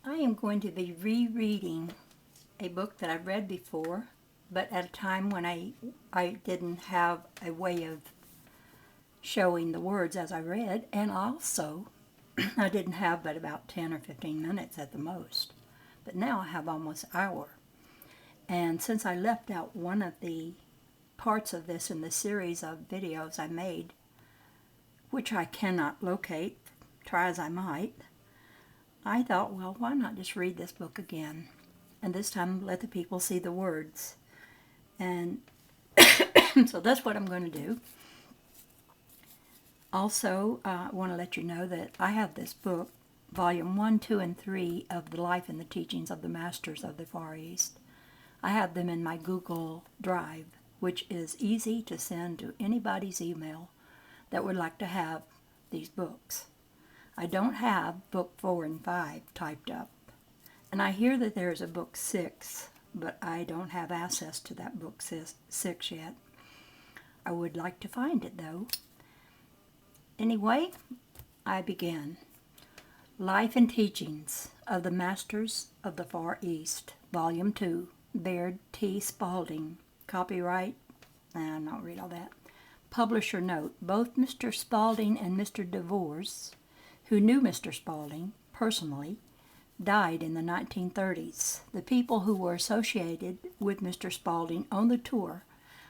I am going to be rereading a book that I've read before, but at a time when I didn't have a way of showing the words as I read, and also I didn't have but about 10 or 15 minutes at the most. But now I have almost an hour. And since I left out one of the parts of this in the series of videos I made, which I cannot locate, try as I might, I thought, well, why not just read this book again? And this time let the people see the words. And so that's what I'm going to do. Also, I want to let you know that I have this book, Volume 1, 2, and 3 of The Life and the Teachings of the Masters of the Far East. I have them in my Google Drive, which is easy to send to anybody's email that would like to have these books. I don't have book 4 and 5 typed up. And I hear that there is a book 6, but I don't have access to that book 6 yet. I would like to find it, though. Anyway, I begin. Life and Teachings of the Masters of the Far East, Volume 2, Baird Spalding. Copyright, I'll not read all that. Publisher note, both Mr. Spalding and Mr. DeVos, who knew Mr. Spalding personally, died in the 1930s. The people who were associated with Mr. Spalding on the tour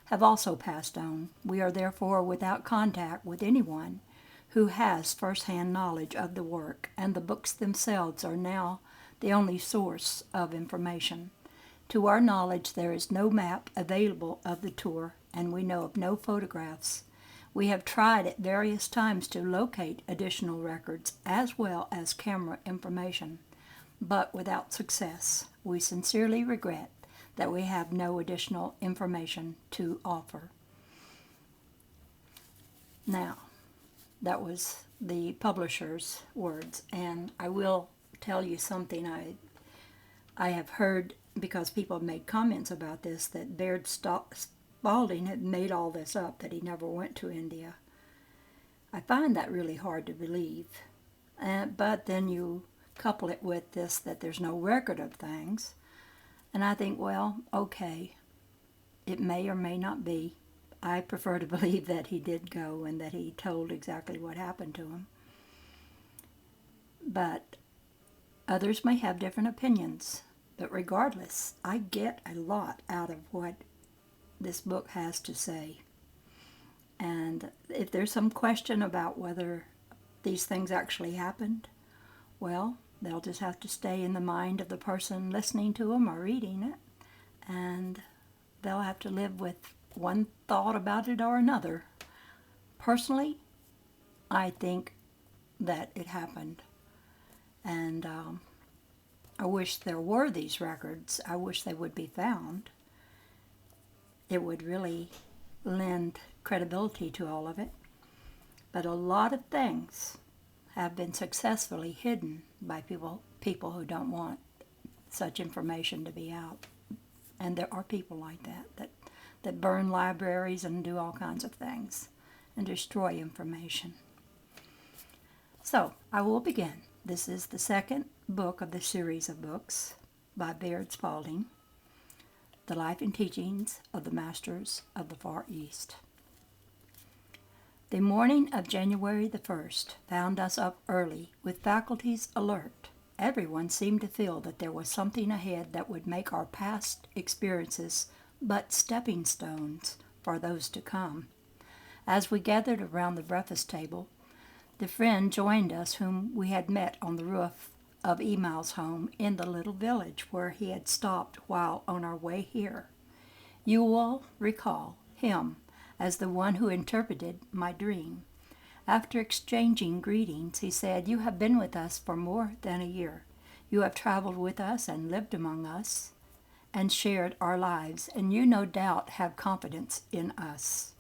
have also passed on. We are therefore without contact with anyone who has first-hand knowledge of the work, and the books themselves are now the only source of information. To our knowledge, there is no map available of the tour, and we know of no photographs. We have tried at various times to locate additional records as well as camera information, but without success. We sincerely regret that we have no additional information to offer. Now, that was the publisher's words, and I will tell you something I have heard, because people have made comments about this, that Baird Spalding had made all this up, that he never went to India. I find that really hard to believe, but then you couple it with this, that there's no record of things, and I think, well, okay, it may or may not be. I prefer to believe that he did go and that he told exactly what happened to him. But others may have different opinions. But regardless, I get a lot out of what this book has to say. And if there's some question about whether these things actually happened, well, they'll just have to stay in the mind of the person listening to them or reading it, and they'll have to live with one thought about it or another. Personally, I think that it happened. And I wish there were these records. I wish they would be found. It would really lend credibility to all of it. But a lot of things have been successfully hidden by people who don't want such information to be out. And there are people like that burn libraries and do all kinds of things and destroy information. So, I will begin. This is the second book of the series of books by Baird Spalding, The Life and Teachings of the Masters of the Far East. The morning of January the 1st found us up early with faculties alert. Everyone seemed to feel that there was something ahead that would make our past experiences but stepping stones for those to come. As we gathered around the breakfast table, the friend joined us whom we had met on the roof of Email's home in the little village where he had stopped while on our way here. You will recall him as the one who interpreted my dream. After exchanging greetings, he said, "You have been with us for more than a year. You have traveled with us and lived among us and shared our lives, and you no doubt have confidence in us.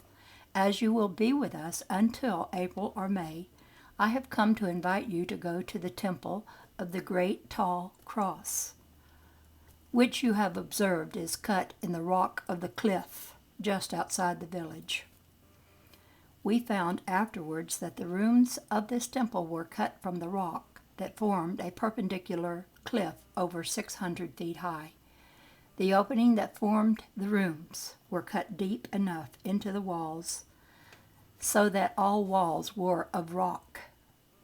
As you will be with us until April or May, I have come to invite you to go to the temple of the great tall cross, which you have observed is cut in the rock of the cliff just outside the village. We found afterwards that the rooms of this temple were cut from the rock that formed a perpendicular cliff over 600 feet high. The opening that formed the rooms were cut deep enough into the walls so that all walls were of rock.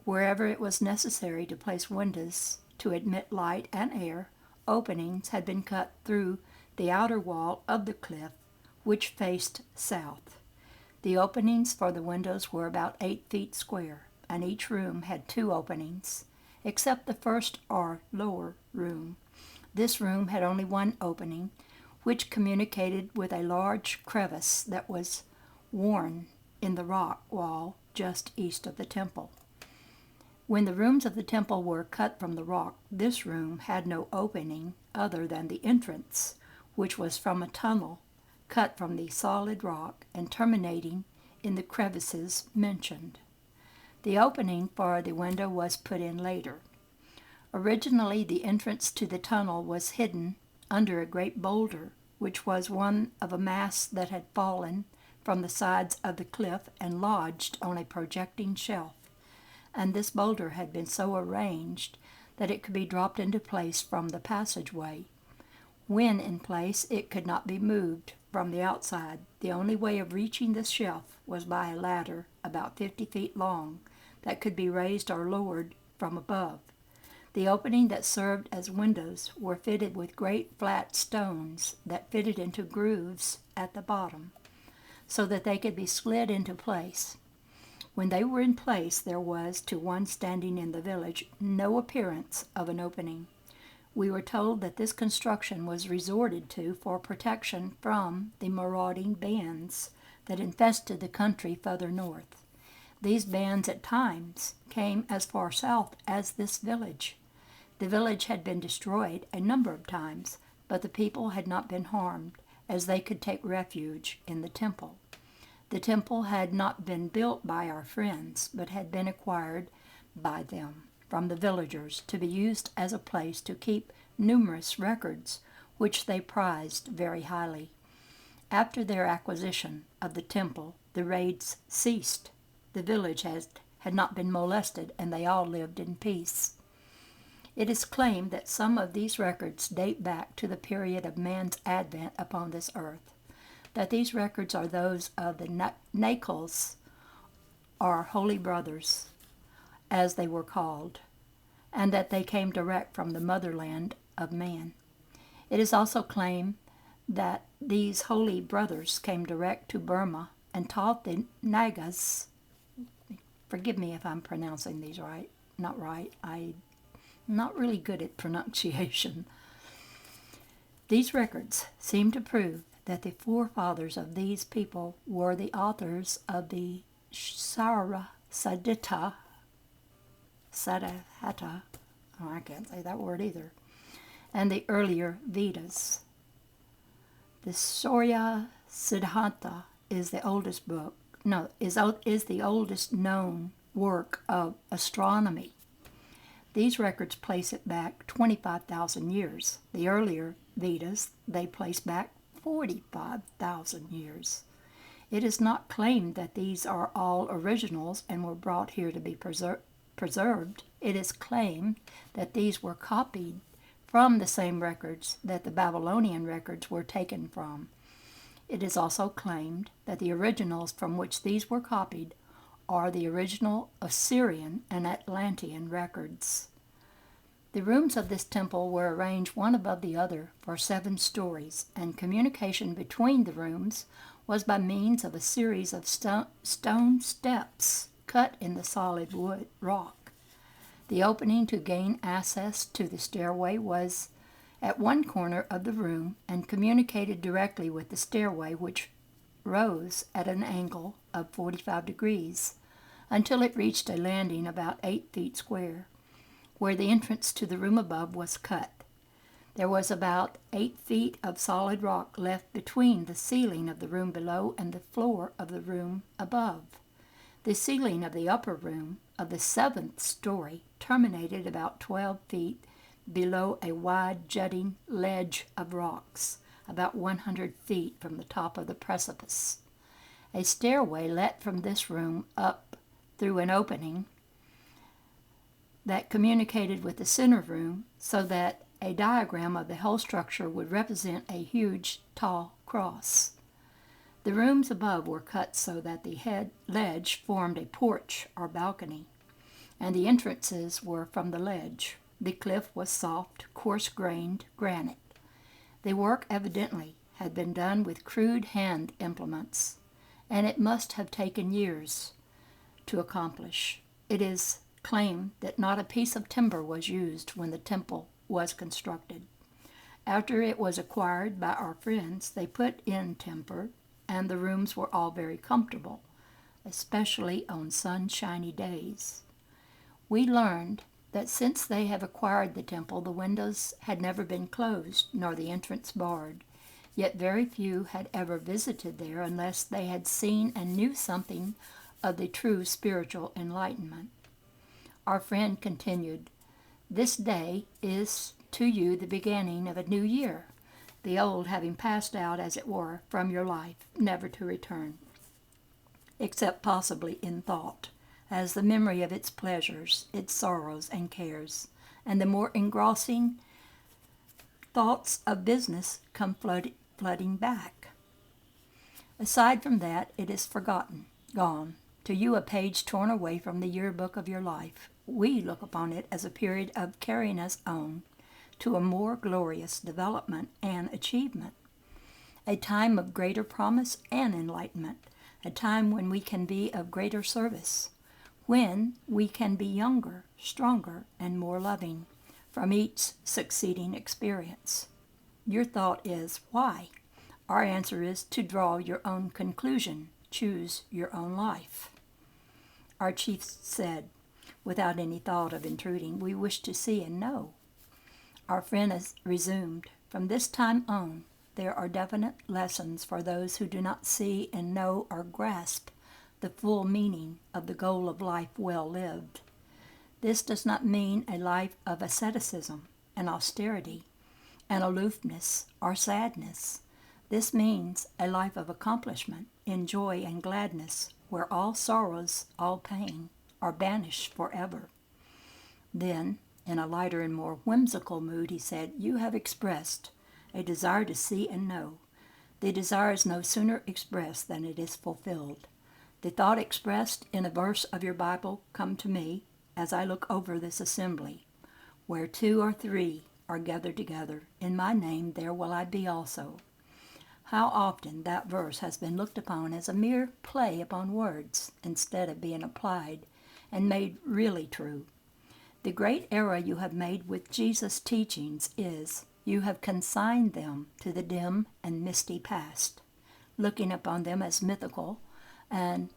Wherever it was necessary to place windows to admit light and air, openings had been cut through the outer wall of the cliff, which faced south. The openings for the windows were about 8 feet square, and each room had 2 openings, except the first or lower room. This room had only 1 opening, which communicated with a large crevice that was worn in the rock wall just east of the temple. When the rooms of the temple were cut from the rock, this room had no opening other than the entrance, which was from a tunnel cut from the solid rock and terminating in the crevices mentioned. The opening for the window was put in later. Originally, the entrance to the tunnel was hidden under a great boulder, which was one of a mass that had fallen from the sides of the cliff and lodged on a projecting shelf, and this boulder had been so arranged that it could be dropped into place from the passageway. When in place, it could not be moved from the outside. The only way of reaching the shelf was by a ladder about 50 feet long that could be raised or lowered from above. The opening that served as windows were fitted with great flat stones that fitted into grooves at the bottom, so that they could be slid into place. When they were in place, there was, to one standing in the village, no appearance of an opening. We were told that this construction was resorted to for protection from the marauding bands that infested the country further north. These bands at times came as far south as this village. The village had been destroyed a number of times, but the people had not been harmed, as they could take refuge in the temple. The temple had not been built by our friends, but had been acquired by them from the villagers to be used as a place to keep numerous records, which they prized very highly. After their acquisition of the temple, the raids ceased. The village had not been molested, and they all lived in peace. It is claimed that some of these records date back to the period of man's advent upon this earth, that these records are those of the Nacals, or Holy Brothers, as they were called, and that they came direct from the motherland of man. It is also claimed that these Holy Brothers came direct to Burma and taught the Nagas, forgive me if I'm pronouncing these not right, I'm not really good at pronunciation. These records seem to prove that the forefathers of these people were the authors of the Sarasaditta, I can't say that word either, and the earlier Vedas. The Surya Siddhanta is the oldest book, is the oldest known work of astronomy. These records place it back 25,000 years. The earlier Vedas, they place back 45,000 years. It is not claimed that these are all originals and were brought here to be preserved. It is claimed that these were copied from the same records that the Babylonian records were taken from. It is also claimed that the originals from which these were copied are the original Assyrian and Atlantean records. The rooms of this temple were arranged one above the other for 7 stories, and communication between the rooms was by means of a series of stone steps cut in the solid wood rock. The opening to gain access to the stairway was at one corner of the room and communicated directly with the stairway, which rose at an angle of 45 degrees until it reached a landing about 8 feet square, where the entrance to the room above was cut. There was about 8 feet of solid rock left between the ceiling of the room below and the floor of the room above. The ceiling of the upper room of the 7th story terminated about 12 feet below a wide jutting ledge of rocks, about 100 feet from the top of the precipice. A stairway led from this room up through an opening that communicated with the center room so that a diagram of the whole structure would represent a huge, tall cross. The rooms above were cut so that the ledge formed a porch or balcony, and the entrances were from the ledge. The cliff was soft, coarse-grained granite. The work evidently had been done with crude hand implements, and it must have taken years to accomplish. It is claimed that not a piece of timber was used when the temple was constructed. After it was acquired by our friends, they put in timber, and the rooms were all very comfortable, especially on sunshiny days. We learned that since they have acquired the temple, the windows had never been closed, nor the entrance barred. Yet very few had ever visited there unless they had seen and knew something of the true spiritual enlightenment. Our friend continued, "This day is to you the beginning of a new year, the old having passed out, as it were, from your life, never to return, except possibly in thought, as the memory of its pleasures, its sorrows and cares, and the more engrossing thoughts of business come flooding back. Aside from that, it is forgotten, gone, to you a page torn away from the yearbook of your life. We look upon it as a period of carrying us on to a more glorious development and achievement, a time of greater promise and enlightenment, a time when we can be of greater service, when we can be younger, stronger, and more loving from each succeeding experience. Your thought is, why? Our answer is to draw your own conclusion, choose your own life." Our chief said, without any thought of intruding, "We wish to see and know." Our friend has resumed, "From this time on, there are definite lessons for those who do not see and know or grasp the full meaning of the goal of life well lived. This does not mean a life of asceticism and austerity and aloofness or sadness. This means a life of accomplishment in joy and gladness, where all sorrows, all pain, are banished forever." Then, in a lighter and more whimsical mood, he said, "You have expressed a desire to see and know. The desire is no sooner expressed than it is fulfilled. The thought expressed in a verse of your Bible come to me as I look over this assembly. Where 2 or 3 are gathered together, in my name there will I be also." How often that verse has been looked upon as a mere play upon words, instead of being applied and made really true. The great error you have made with Jesus' teachings is, you have consigned them to the dim and misty past, looking upon them as mythical and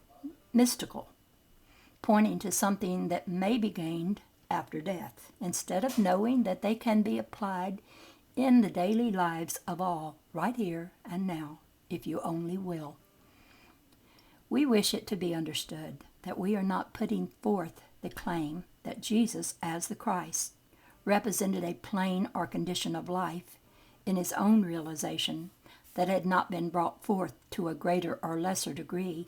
mystical, pointing to something that may be gained after death, instead of knowing that they can be applied in the daily lives of all, right here and now, if you only will. We wish it to be understood that we are not putting forth the claim that Jesus, as the Christ, represented a plane or condition of life in his own realization that had not been brought forth to a greater or lesser degree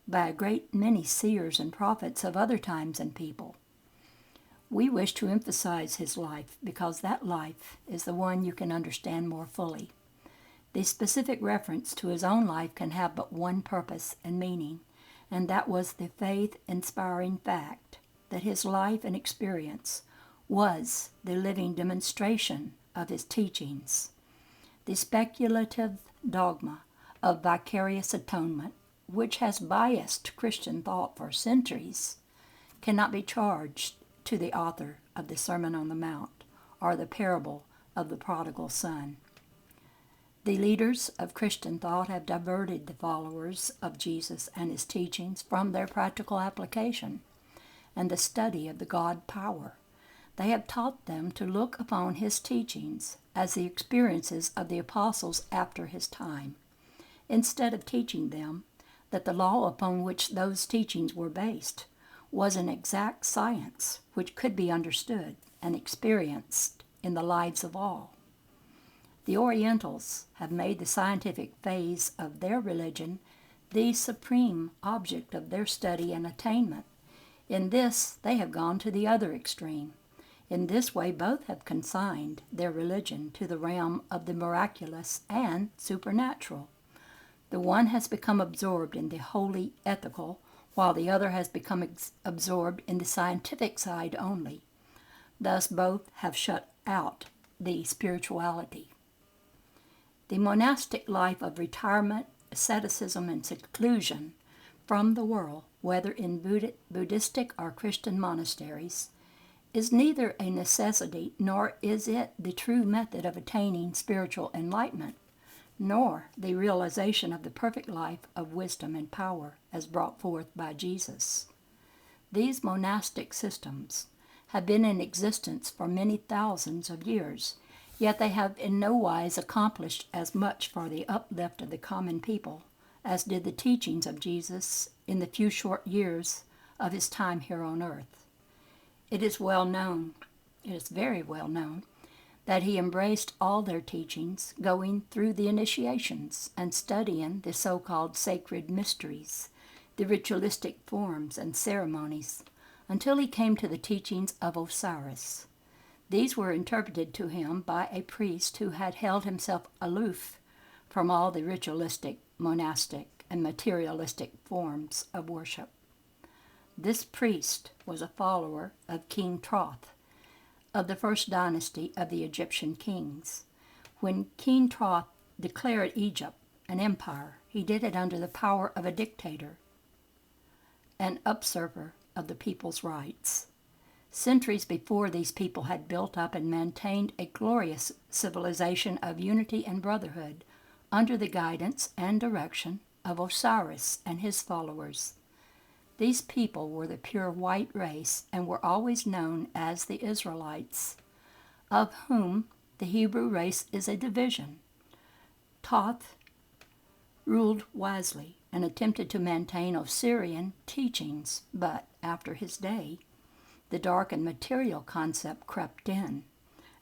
by a great many seers and prophets of other times and people. We wish to emphasize his life because that life is the one you can understand more fully. The specific reference to his own life can have but one purpose and meaning, and that was the faith-inspiring fact that his life and experience was the living demonstration of his teachings. The speculative dogma of vicarious atonement, which has biased Christian thought for centuries, cannot be charged to the author of the Sermon on the Mount or the parable of the prodigal son. The leaders of Christian thought have diverted the followers of Jesus and his teachings from their practical application and the study of the God power. They have taught them to look upon his teachings as the experiences of the apostles after his time, instead of teaching them that the law upon which those teachings were based was an exact science which could be understood and experienced in the lives of all. The Orientals have made the scientific phase of their religion the supreme object of their study and attainment. In this, they have gone to the other extreme. In this way, both have consigned their religion to the realm of the miraculous and supernatural. The one has become absorbed in the wholly ethical, while the other has become absorbed in the scientific side only. Thus, both have shut out the spirituality. The monastic life of retirement, asceticism, and seclusion from the world, whether in Buddhistic or Christian monasteries, is neither a necessity nor is it the true method of attaining spiritual enlightenment, nor the realization of the perfect life of wisdom and power as brought forth by Jesus. These monastic systems have been in existence for many thousands of years, yet they have in no wise accomplished as much for the uplift of the common people as did the teachings of Jesus in the few short years of his time here on earth. It is very well known, that he embraced all their teachings, going through the initiations and studying the so-called sacred mysteries, the ritualistic forms and ceremonies, until he came to the teachings of Osiris. These were interpreted to him by a priest who had held himself aloof from all the ritualistic, monastic, and materialistic forms of worship. This priest was a follower of King Thoth, of the first dynasty of the Egyptian kings. When King Thoth declared Egypt an empire, he did it under the power of a dictator, an usurper of the people's rights. Centuries before, these people had built up and maintained a glorious civilization of unity and brotherhood under the guidance and direction of Osiris and his followers. These people were the pure white race and were always known as the Israelites, of whom the Hebrew race is a division. Thoth ruled wisely and attempted to maintain Osirian teachings, but after his day, the dark and material concept crept in,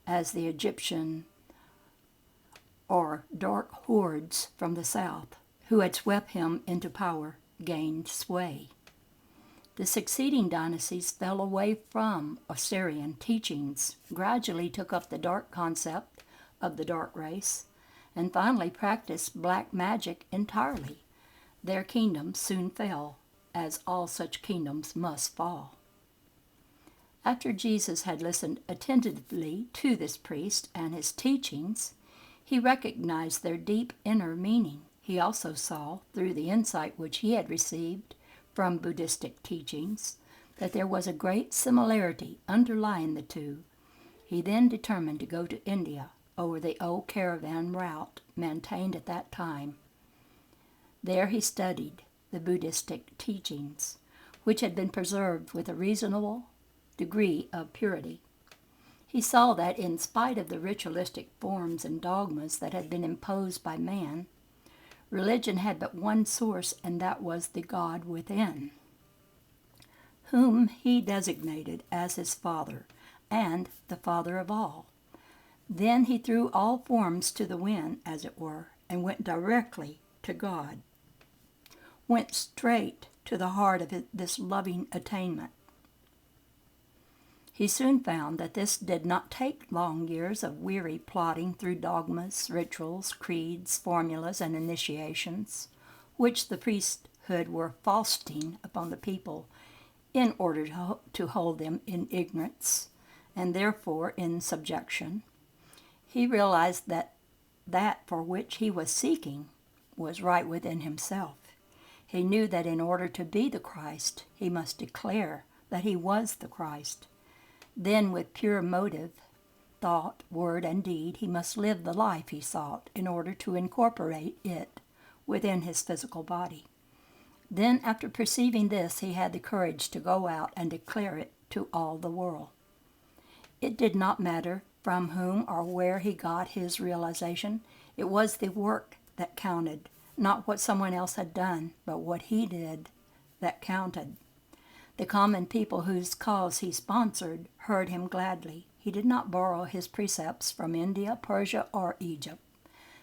as the Egyptian or dark hordes from the south, who had swept him into power, gained sway. The succeeding dynasties fell away from Osirian teachings, gradually took up the dark concept of the dark race, and finally practiced black magic entirely. Their kingdoms soon fell, as all such kingdoms must fall. After Jesus had listened attentively to this priest and his teachings, he recognized their deep inner meaning. He also saw, through the insight which he had received from Buddhistic teachings, that there was a great similarity underlying the two. He then determined to go to India over the old caravan route maintained at that time. There he studied the Buddhistic teachings, which had been preserved with a reasonable degree of purity. He saw that in spite of the ritualistic forms and dogmas that had been imposed by man, religion had but one source, and that was the God within, whom he designated as his Father and the Father of all. Then he threw all forms to the wind, as it were, and went directly to God, went straight to the heart of this loving attainment. He soon found that this did not take long years of weary plodding through dogmas, rituals, creeds, formulas, and initiations, which the priesthood were foisting upon the people in order to hold them in ignorance and therefore in subjection. He realized that for which he was seeking was right within himself. He knew that in order to be the Christ, he must declare that he was the Christ. Then, with pure motive, thought, word, and deed, he must live the life he sought in order to incorporate it within his physical body. Then, after perceiving this, he had the courage to go out and declare it to all the world. It did not matter from whom or where he got his realization. It was the work that counted, not what someone else had done, but what he did that counted. The common people whose cause he sponsored heard him gladly. He did not borrow his precepts from India, Persia, or Egypt.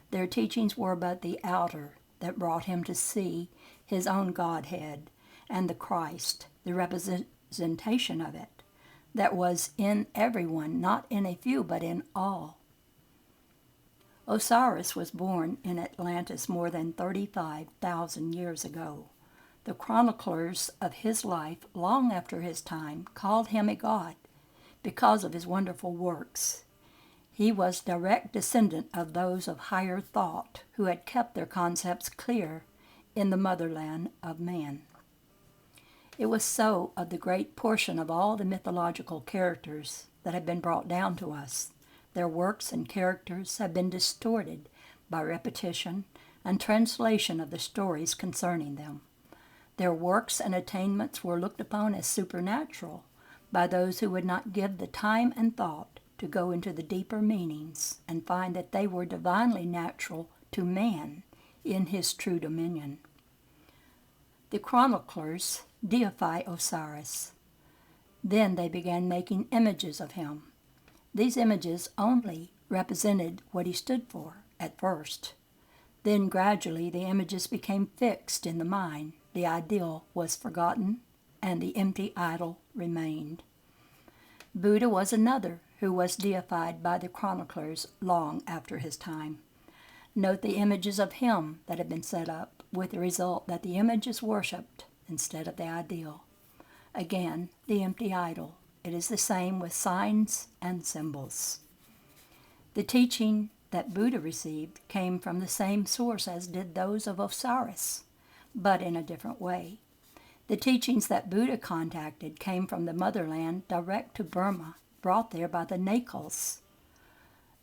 Their teachings were but the outer that brought him to see his own Godhead and the Christ, the representation of it, that was in everyone, not in a few, but in all. Osiris was born in Atlantis more than 35,000 years ago. The chroniclers of his life, long after his time, called him a god because of his wonderful works. He was direct descendant of those of higher thought who had kept their concepts clear in the motherland of man. It was so of the great portion of all the mythological characters that have been brought down to us. Their works and characters have been distorted by repetition and translation of the stories concerning them. Their works and attainments were looked upon as supernatural by those who would not give the time and thought to go into the deeper meanings and find that they were divinely natural to man in his true dominion. The chroniclers deify Osiris. Then they began making images of him. These images only represented what he stood for at first. Then gradually the images became fixed in the mind. The ideal was forgotten, and the empty idol remained. Buddha was another who was deified by the chroniclers long after his time. Note the images of him that have been set up, with the result that the image is worshipped instead of the ideal. Again, the empty idol. It is the same with signs and symbols. The teaching that Buddha received came from the same source as did those of Osiris, but in a different way. The teachings that Buddha contacted came from the motherland direct to Burma, brought there by the Nakals.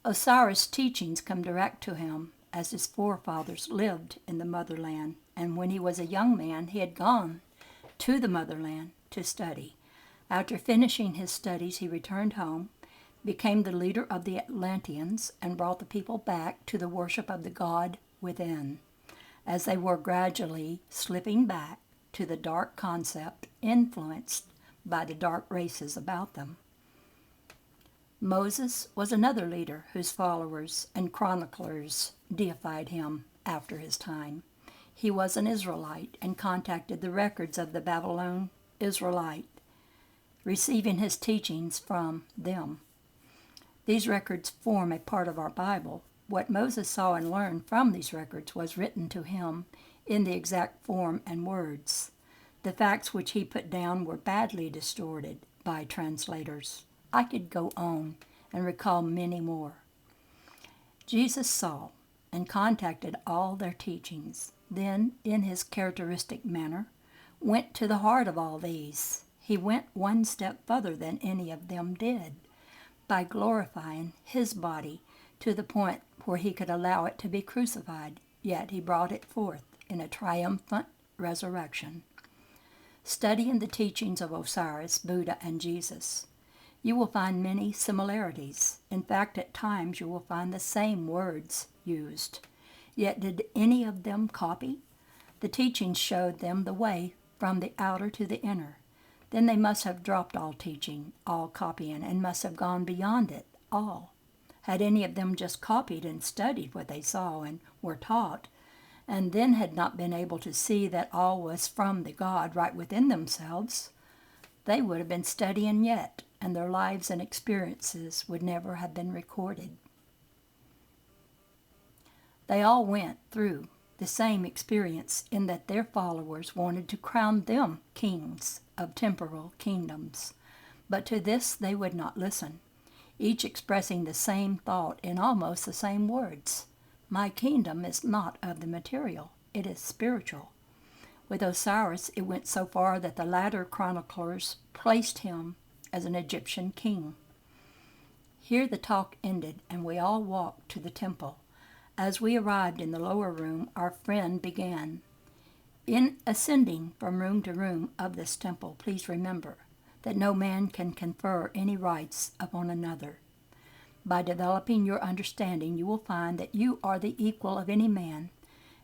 Osiris' teachings come direct to him as his forefathers lived in the motherland, and when he was a young man he had gone to the motherland to study. After finishing his studies he returned home, became the leader of the Atlanteans, and brought the people back to the worship of the God within, as they were gradually slipping back to the dark concept influenced by the dark races about them. Moses was another leader whose followers and chroniclers deified him after his time. He was an Israelite and contacted the records of the Babylon Israelite, receiving his teachings from them. These records form a part of our Bible. What Moses saw and learned from these records was written to him in the exact form and words. The facts which he put down were badly distorted by translators. I could go on and recall many more. Jesus saw and contacted all their teachings, then, in his characteristic manner, went to the heart of all these. He went one step further than any of them did, by glorifying his body to the point where he could allow it to be crucified, yet he brought it forth in a triumphant resurrection. Studying the teachings of Osiris, Buddha, and Jesus, you will find many similarities. In fact, at times you will find the same words used. Yet did any of them copy? The teachings showed them the way from the outer to the inner. Then they must have dropped all teaching, all copying, and must have gone beyond it all. Had any of them just copied and studied what they saw and were taught, and then had not been able to see that all was from the God right within themselves, they would have been studying yet, and their lives and experiences would never have been recorded. They all went through the same experience in that their followers wanted to crown them kings of temporal kingdoms, but to this they would not listen, each expressing the same thought in almost the same words. My kingdom is not of the material, it is spiritual. With Osiris it went so far that the latter chroniclers placed him as an Egyptian king. Here the talk ended, and we all walked to the temple. As we arrived in the lower room, our friend began, "In ascending from room to room of this temple, please remember that no man can confer any rights upon another. By developing your understanding, you will find that you are the equal of any man,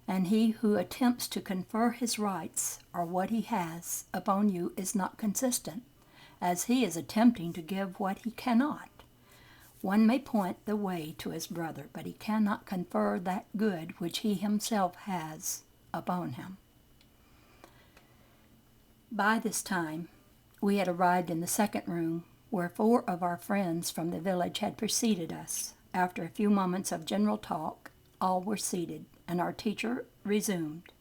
and he who attempts to confer his rights or what he has upon you is not consistent, as he is attempting to give what he cannot. One may point the way to his brother, but he cannot confer that good which he himself has upon him." By this time, We had arrived in the second room, where 4 of our friends from the village had preceded us. After a few moments of general talk, all were seated, and our teacher resumed.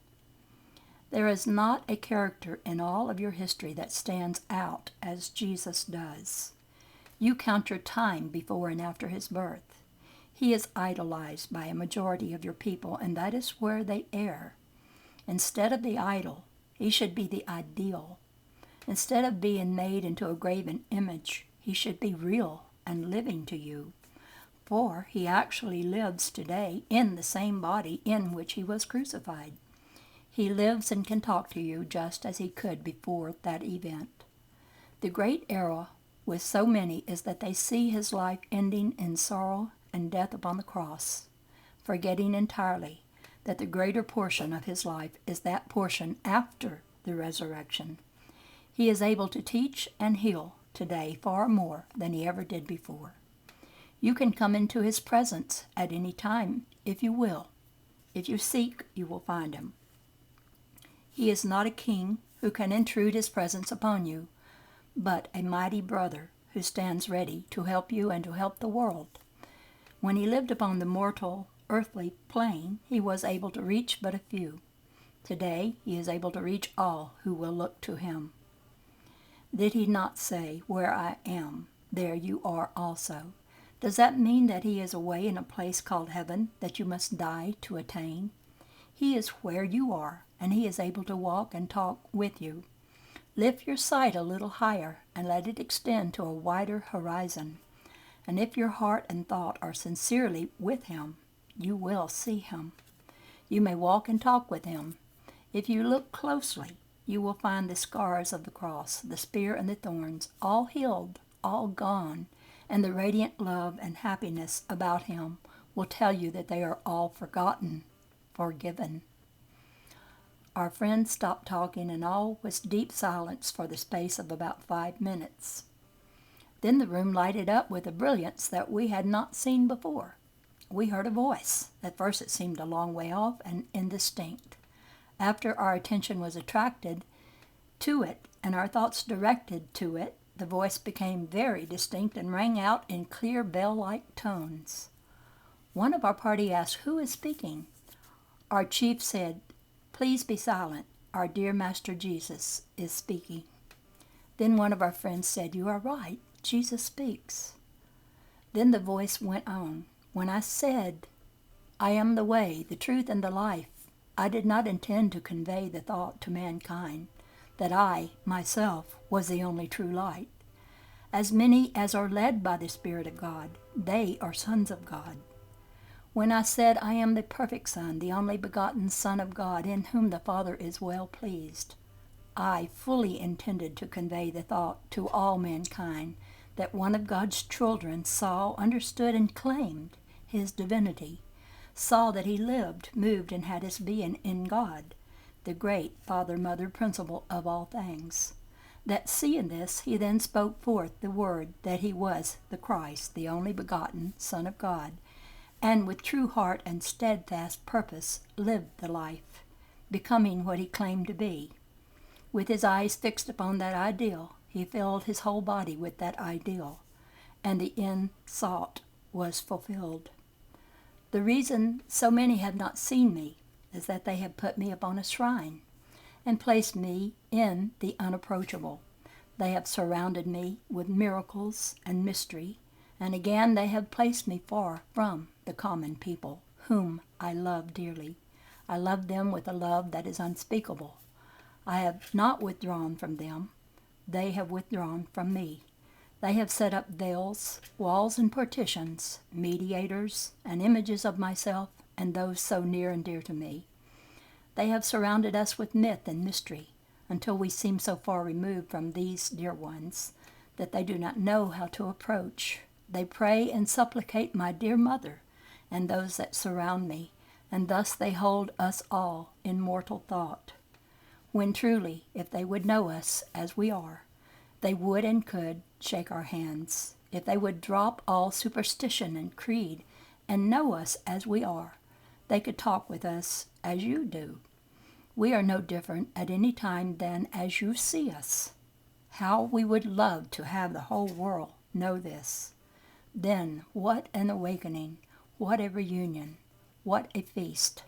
There is not a character in all of your history that stands out as Jesus does. You count your time before and after his birth. He is idolized by a majority of your people, and that is where they err. Instead of the idol, he should be the ideal. Instead of being made into a graven image, he should be real and living to you. For he actually lives today in the same body in which he was crucified. He lives and can talk to you just as he could before that event. The great error with so many is that they see his life ending in sorrow and death upon the cross, forgetting entirely that the greater portion of his life is that portion after the resurrection. He is able to teach and heal today far more than he ever did before. You can come into his presence at any time if you will. If you seek, you will find him. He is not a king who can intrude his presence upon you, but a mighty brother who stands ready to help you and to help the world. When he lived upon the mortal, earthly plane, he was able to reach but a few. Today, he is able to reach all who will look to him. Did he not say, "Where I am, there you are also"? Does that mean that he is away in a place called heaven that you must die to attain? He is where you are, and he is able to walk and talk with you. Lift your sight a little higher and let it extend to a wider horizon. And if your heart and thought are sincerely with him, you will see him. You may walk and talk with him. If you look closely, you will find the scars of the cross, the spear and the thorns, all healed, all gone, and the radiant love and happiness about him will tell you that they are all forgotten, forgiven. Our friends stopped talking, and all was deep silence for the space of about 5 minutes. Then the room lighted up with a brilliance that we had not seen before. We heard a voice. At first it seemed a long way off and indistinct. After our attention was attracted to it and our thoughts directed to it, the voice became very distinct and rang out in clear bell-like tones. One of our party asked, "Who is speaking?" Our chief said, "Please be silent. Our dear Master Jesus is speaking." Then one of our friends said, "You are right. Jesus speaks." Then the voice went on. "When I said, 'I am the way, the truth, and the life,' I did not intend to convey the thought to mankind that I, myself, was the only true light. As many as are led by the Spirit of God, they are sons of God. When I said, 'I am the perfect Son, the only begotten Son of God, in whom the Father is well pleased,' I fully intended to convey the thought to all mankind that one of God's children saw, understood, and claimed his divinity, saw that he lived, moved, and had his being in God, the great Father-Mother principle of all things. That seeing this, he then spoke forth the word that he was the Christ, the only begotten Son of God, and with true heart and steadfast purpose lived the life, becoming what he claimed to be. With his eyes fixed upon that ideal, he filled his whole body with that ideal, and the end sought was fulfilled. The reason so many have not seen me is that they have put me upon a shrine and placed me in the unapproachable. They have surrounded me with miracles and mystery, and again they have placed me far from the common people, whom I love dearly. I love them with a love that is unspeakable. I have not withdrawn from them. They have withdrawn from me. They have set up veils, walls, and partitions, mediators, and images of myself and those so near and dear to me. They have surrounded us with myth and mystery, until we seem so far removed from these dear ones that they do not know how to approach. They pray and supplicate my dear mother and those that surround me, and thus they hold us all in mortal thought, when truly, if they would know us as we are, they would and could shake our hands. If they would drop all superstition and creed and know us as we are, they could talk with us as you do. We are no different at any time than as you see us. How we would love to have the whole world know this. Then what an awakening, what a reunion, what a feast.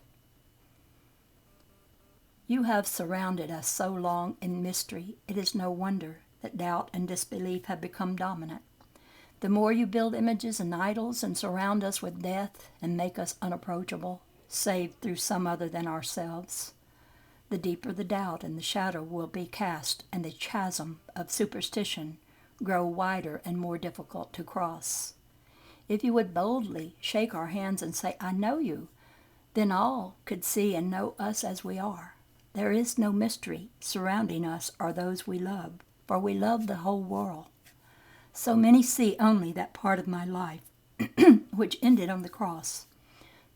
You have surrounded us so long in mystery, it is no wonder that doubt and disbelief have become dominant. The more you build images and idols and surround us with death and make us unapproachable, saved through some other than ourselves, the deeper the doubt and the shadow will be cast, and the chasm of superstition grow wider and more difficult to cross. If you would boldly shake our hands and say, "I know you," then all could see and know us as we are. There is no mystery. Surrounding us are those we love, for we love the whole world. So many see only that part of my life which ended on the cross,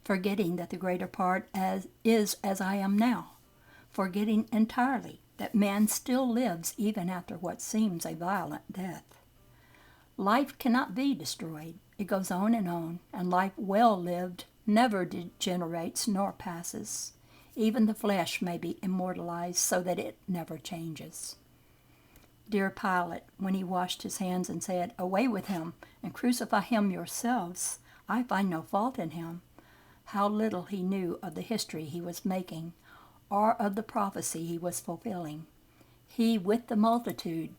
forgetting that the greater part is as I am now, forgetting entirely that man still lives even after what seems a violent death. Life cannot be destroyed. It goes on, and life well lived never degenerates nor passes. Even the flesh may be immortalized so that it never changes. Dear Pilate, when he washed his hands and said, "Away with him, and crucify him yourselves, I find no fault in him," how little he knew of the history he was making, or of the prophecy he was fulfilling. He, with the multitude,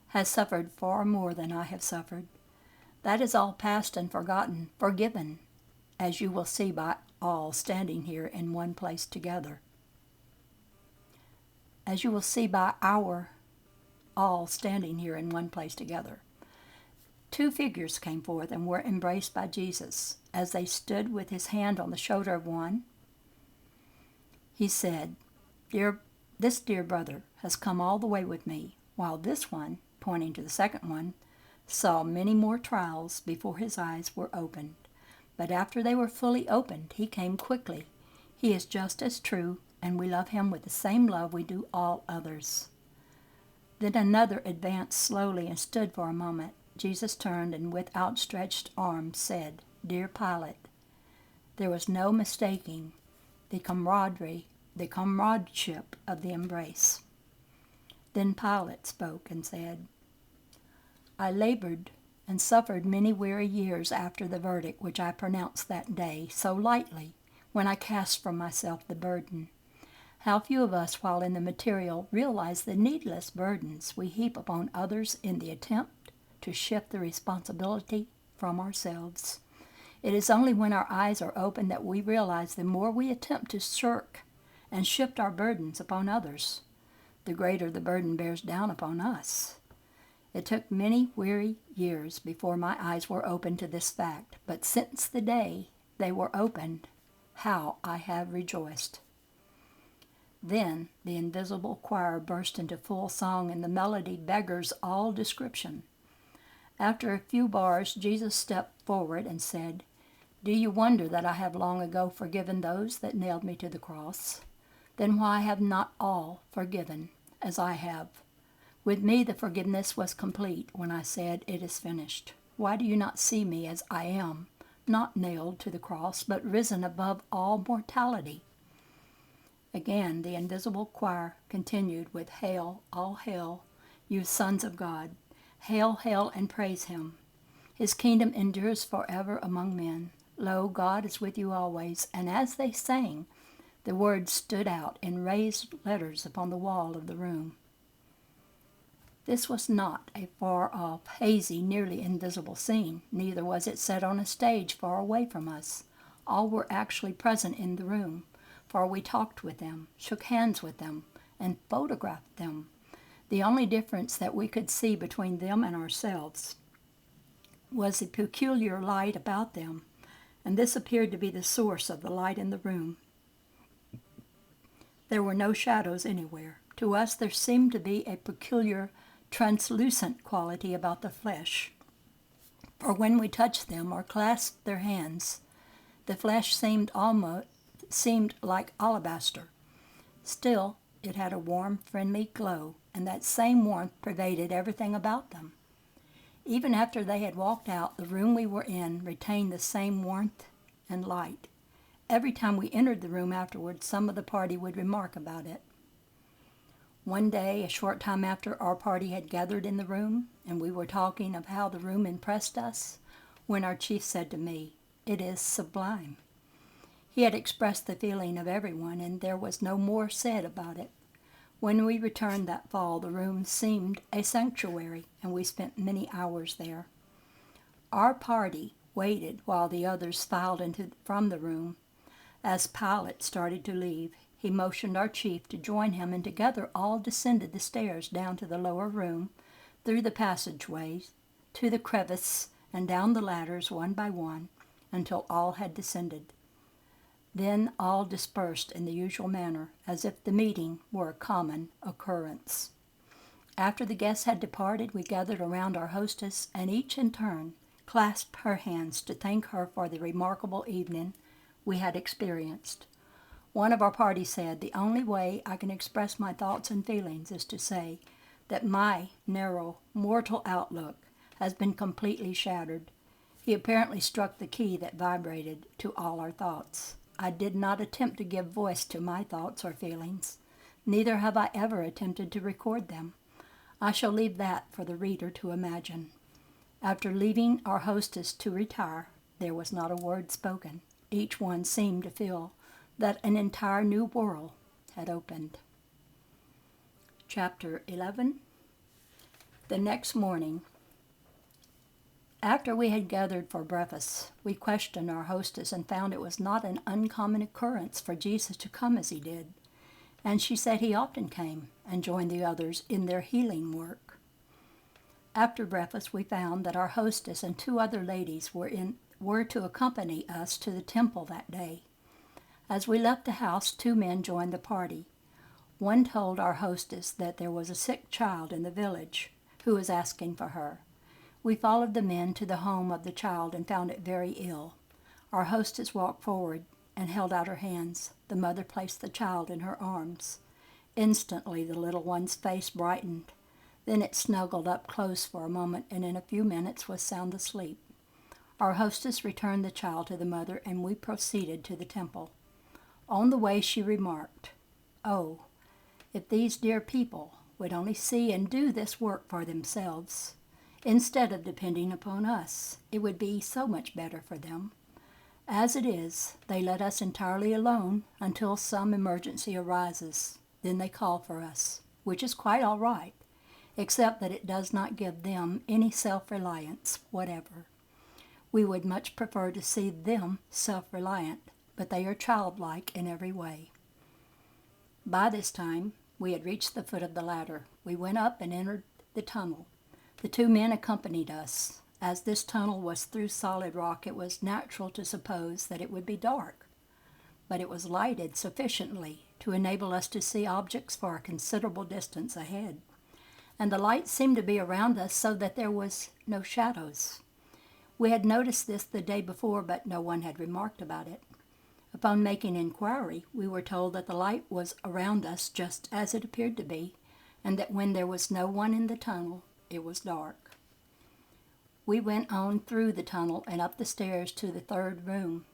has suffered far more than I have suffered. That is all past and forgotten, forgiven, as you will see by all standing here in one place together. As you will see by our all standing here in one place together. Two figures came forth and were embraced by Jesus. As they stood with his hand on the shoulder of one, he said, This dear brother has come all the way with me, while this one," pointing to the second one, "saw many more trials before his eyes were opened. But after they were fully opened, he came quickly. He is just as true, and we love him with the same love we do all others." Then another advanced slowly and stood for a moment. Jesus turned and with outstretched arms said, "Dear Pilate," there was no mistaking the comradeship of the embrace. Then Pilate spoke and said, "I labored and suffered many weary years after the verdict which I pronounced that day so lightly when I cast from myself the burden. How few of us, while in the material, realize the needless burdens we heap upon others in the attempt to shift the responsibility from ourselves. It is only when our eyes are open that we realize the more we attempt to shirk and shift our burdens upon others, the greater the burden bears down upon us. It took many weary years before my eyes were opened to this fact, but since the day they were opened, how I have rejoiced." Then the invisible choir burst into full song, and the melody beggars all description. After a few bars, Jesus stepped forward and said, "Do you wonder that I have long ago forgiven those that nailed me to the cross? Then why have not all forgiven as I have? With me the forgiveness was complete when I said, 'It is finished.' Why do you not see me as I am, not nailed to the cross, but risen above all mortality?" Again the invisible choir continued with, "Hail, all hail, you sons of God. Hail, hail, and praise him. His kingdom endures forever among men. Lo, God is with you always." And as they sang, the words stood out in raised letters upon the wall of the room. This was not a far-off, hazy, nearly invisible scene. Neither was it set on a stage far away from us. All were actually present in the room, for we talked with them, shook hands with them, and photographed them. The only difference that we could see between them and ourselves was the peculiar light about them, and this appeared to be the source of the light in the room. There were no shadows anywhere. To us there seemed to be a peculiar translucent quality about the flesh, for when we touched them or clasped their hands, the flesh seemed like alabaster. Still, it had a warm, friendly glow, and that same warmth pervaded everything about them. Even after they had walked out, the room we were in retained the same warmth and light. Every time we entered the room afterwards, some of the party would remark about it. One day, a short time after our party had gathered in the room, and we were talking of how the room impressed us, when our chief said to me, "It is sublime." He had expressed the feeling of everyone, and there was no more said about it. When we returned that fall, the room seemed a sanctuary, and we spent many hours there. Our party waited while the others filed from the room. As Pilate started to leave, he motioned our chief to join him, and together all descended the stairs down to the lower room, through the passageways, to the crevice, and down the ladders one by one, until all had descended. Then all dispersed in the usual manner, as if the meeting were a common occurrence. After the guests had departed, we gathered around our hostess, and each in turn clasped her hands to thank her for the remarkable evening we had experienced. One of our party said, "The only way I can express my thoughts and feelings is to say that my narrow, mortal outlook has been completely shattered." He apparently struck the key that vibrated to all our thoughts. I did not attempt to give voice to my thoughts or feelings. Neither have I ever attempted to record them. I shall leave that for the reader to imagine. After leaving our hostess to retire, there was not a word spoken. Each one seemed to feel that an entire new world had opened. Chapter 11. The next morning, after we had gathered for breakfast, we questioned our hostess and found it was not an uncommon occurrence for Jesus to come as he did, and she said he often came and joined the others in their healing work. After breakfast, we found that our hostess and two other ladies were to accompany us to the temple that day. As we left the house, two men joined the party. One told our hostess that there was a sick child in the village who was asking for her. We followed the men to the home of the child and found it very ill. Our hostess walked forward and held out her hands. The mother placed the child in her arms. Instantly the little one's face brightened. Then it snuggled up close for a moment, and in a few minutes was sound asleep. Our hostess returned the child to the mother, and we proceeded to the temple. On the way she remarked, "Oh, if these dear people would only see and do this work for themselves, instead of depending upon us, it would be so much better for them. As it is, they let us entirely alone until some emergency arises. Then they call for us, which is quite all right, except that it does not give them any self-reliance whatever. We would much prefer to see them self-reliant, but they are childlike in every way." By this time, we had reached the foot of the ladder. We went up and entered the tunnel. The two men accompanied us. As this tunnel was through solid rock, it was natural to suppose that it would be dark, but it was lighted sufficiently to enable us to see objects for a considerable distance ahead, and the light seemed to be around us so that there was no shadows. We had noticed this the day before, but no one had remarked about it. Upon making inquiry, we were told that the light was around us just as it appeared to be, and that when there was no one in the tunnel, it was dark. We went on through the tunnel and up the stairs to the third room.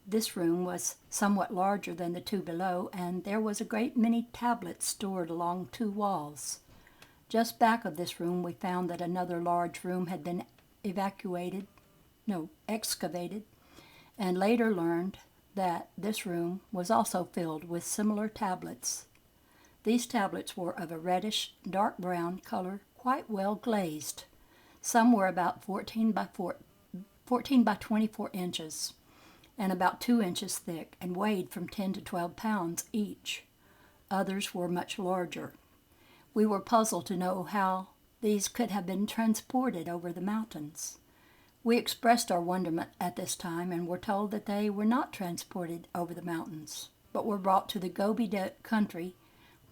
This room was somewhat larger than the two below, and there was a great many tablets stored along two walls. Just back of this room we found that another large room had been excavated, and later learned that this room was also filled with similar tablets. These tablets were of a reddish, dark brown color, quite well glazed. Some were about 14 by 24 inches, and about 2 inches thick, and weighed from 10 to 12 pounds each. Others were much larger. We were puzzled to know how these could have been transported over the mountains. We expressed our wonderment at this time, and were told that they were not transported over the mountains, but were brought to the Gobi country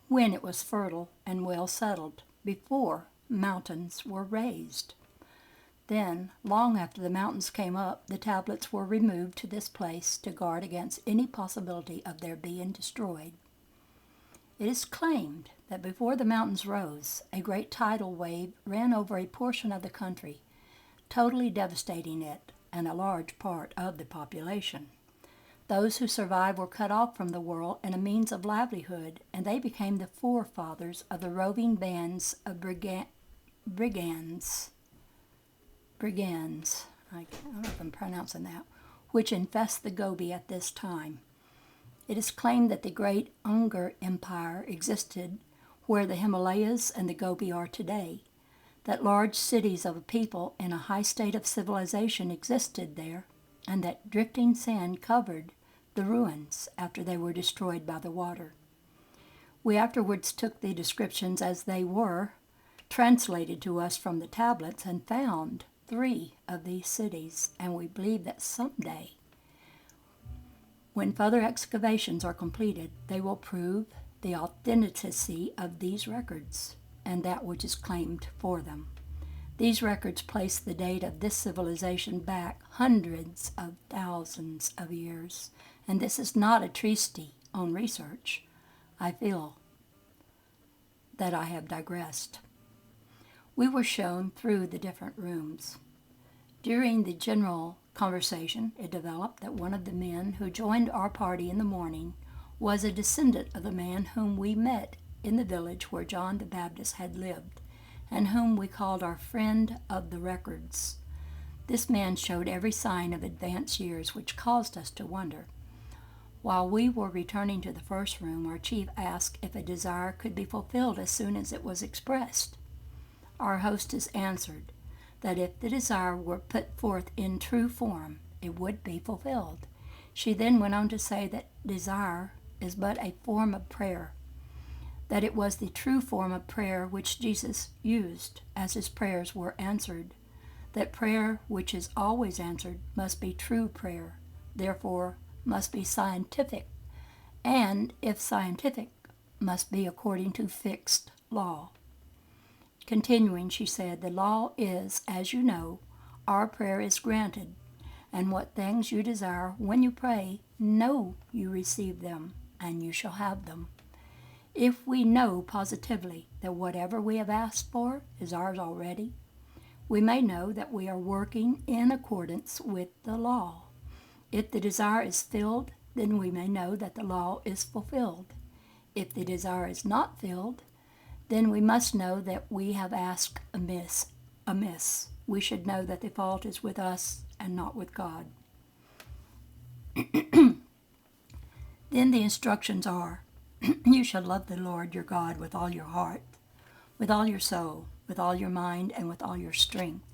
when it was fertile and well settled, before mountains were raised. Then, long after the mountains came up, the tablets were removed to this place to guard against any possibility of their being destroyed. It is claimed that before the mountains rose, a great tidal wave ran over a portion of the country, totally devastating it and a large part of the population. Those who survived were cut off from the world and a means of livelihood, and they became the forefathers of the roving bands of brigands. I don't know if I'm pronouncing that, which infest the Gobi at this time. It is claimed that the great Unger Empire existed where the Himalayas and the Gobi are today, that large cities of a people in a high state of civilization existed there, and that drifting sand covered the ruins after they were destroyed by the water. We afterwards took the descriptions as they were, translated to us from the tablets, and found 3 of these cities, and we believe that someday, when further excavations are completed, they will prove the authenticity of these records and that which is claimed for them. These records place the date of this civilization back hundreds of thousands of years, and this is not a treatise on research. I feel that I have digressed. We were shown through the different rooms. During the general conversation, it developed that one of the men who joined our party in the morning was a descendant of the man whom we met in the village where John the Baptist had lived, and whom we called our friend of the records. This man showed every sign of advanced years, which caused us to wonder. While we were returning to the first room, our chief asked if a desire could be fulfilled as soon as it was expressed. Our hostess answered that if the desire were put forth in true form, it would be fulfilled. She then went on to say that desire is but a form of prayer, that it was the true form of prayer which Jesus used, as his prayers were answered, that prayer which is always answered must be true prayer, therefore must be scientific, and if scientific, must be according to fixed law. Continuing, she said, the law is, as you know, our prayer is granted, and what things you desire when you pray, know you receive them, and you shall have them. If we know positively that whatever we have asked for is ours already, we may know that we are working in accordance with the law. If the desire is filled, then we may know that the law is fulfilled. If the desire is not filled, then we must know that we have asked amiss. We should know that the fault is with us and not with God. Then the instructions are, you shall love the Lord your God with all your heart, with all your soul, with all your mind, and with all your strength.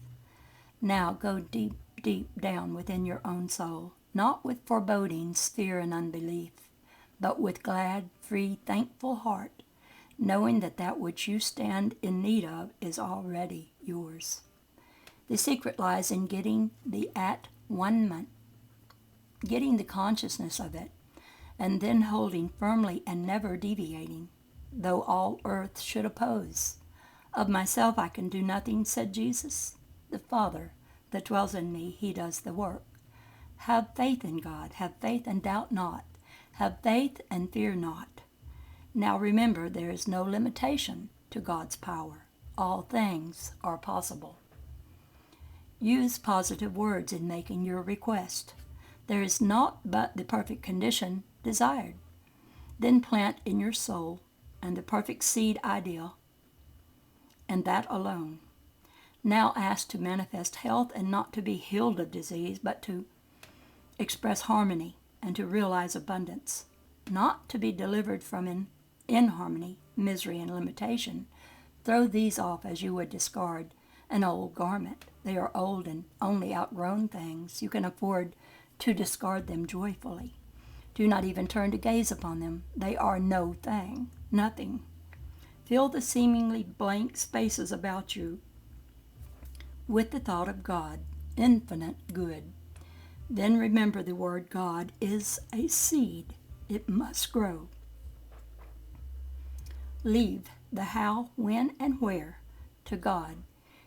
Now go deep, deep down within your own soul, not with forebodings, fear, and unbelief, but with glad, free, thankful heart, knowing that that which you stand in need of is already yours. The secret lies in getting the at-one-ment, getting the consciousness of it, and then holding firmly and never deviating, though all earth should oppose. Of myself I can do nothing, said Jesus. The Father that dwells in me, he does the work. Have faith in God, have faith and doubt not, have faith and fear not. Now remember, there is no limitation to God's power. All things are possible. Use positive words in making your request. There is naught but the perfect condition desired. Then plant in your soul and the perfect seed ideal, and that alone. Now ask to manifest health and not to be healed of disease, but to express harmony and to realize abundance, not to be delivered from inharmony, misery, and limitation. Throw these off as you would discard an old garment. They are old and only outgrown things. You can afford to discard them joyfully. Do not even turn to gaze upon them. They are no thing, nothing. Fill the seemingly blank spaces about you with the thought of God, infinite good. Then remember the word God is a seed. It must grow. Leave the how, when, and where to God.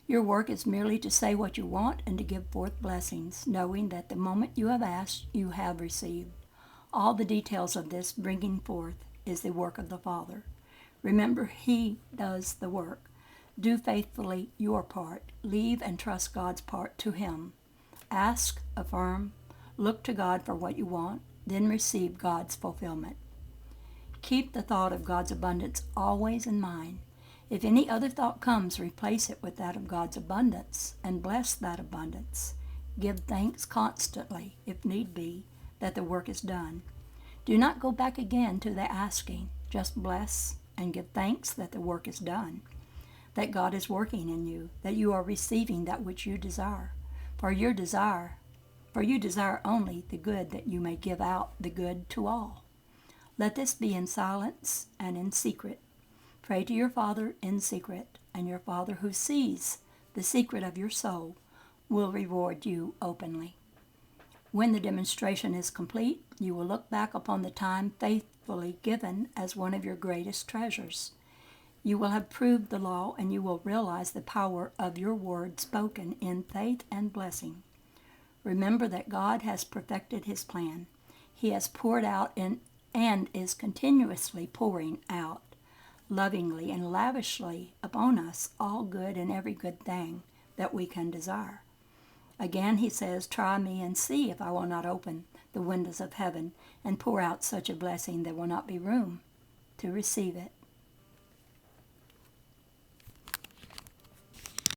Your work is merely to say what you want and to give forth blessings, knowing that the moment you have asked, you have received. All the details of this bringing forth is the work of the Father. Remember, he does the work. Do faithfully your part. Leave and trust God's part to him. Ask, affirm, look to God for what you want. then receive God's fulfillment. Keep the thought of God's abundance always in mind. If any other thought comes, replace it with that of God's abundance and bless that abundance. Give thanks constantly, if need be, that the work is done. Do not go back again to the asking. Just bless and give thanks that the work is done, that God is working in you, that you are receiving that which you desire. For you desire only the good, that you may give out the good to all. Let this be in silence and in secret. Pray to your Father in secret, and your Father who sees the secret of your soul will reward you openly. When the demonstration is complete, you will look back upon the time faithfully given as one of your greatest treasures. You will have proved the law, and you will realize the power of your word spoken in faith and blessing. Remember that God has perfected his plan. He has poured out and is continuously pouring out lovingly and lavishly upon us all good and every good thing that we can desire. Again he says, try me and see if I will not open the windows of heaven and pour out such a blessing there will not be room to receive it.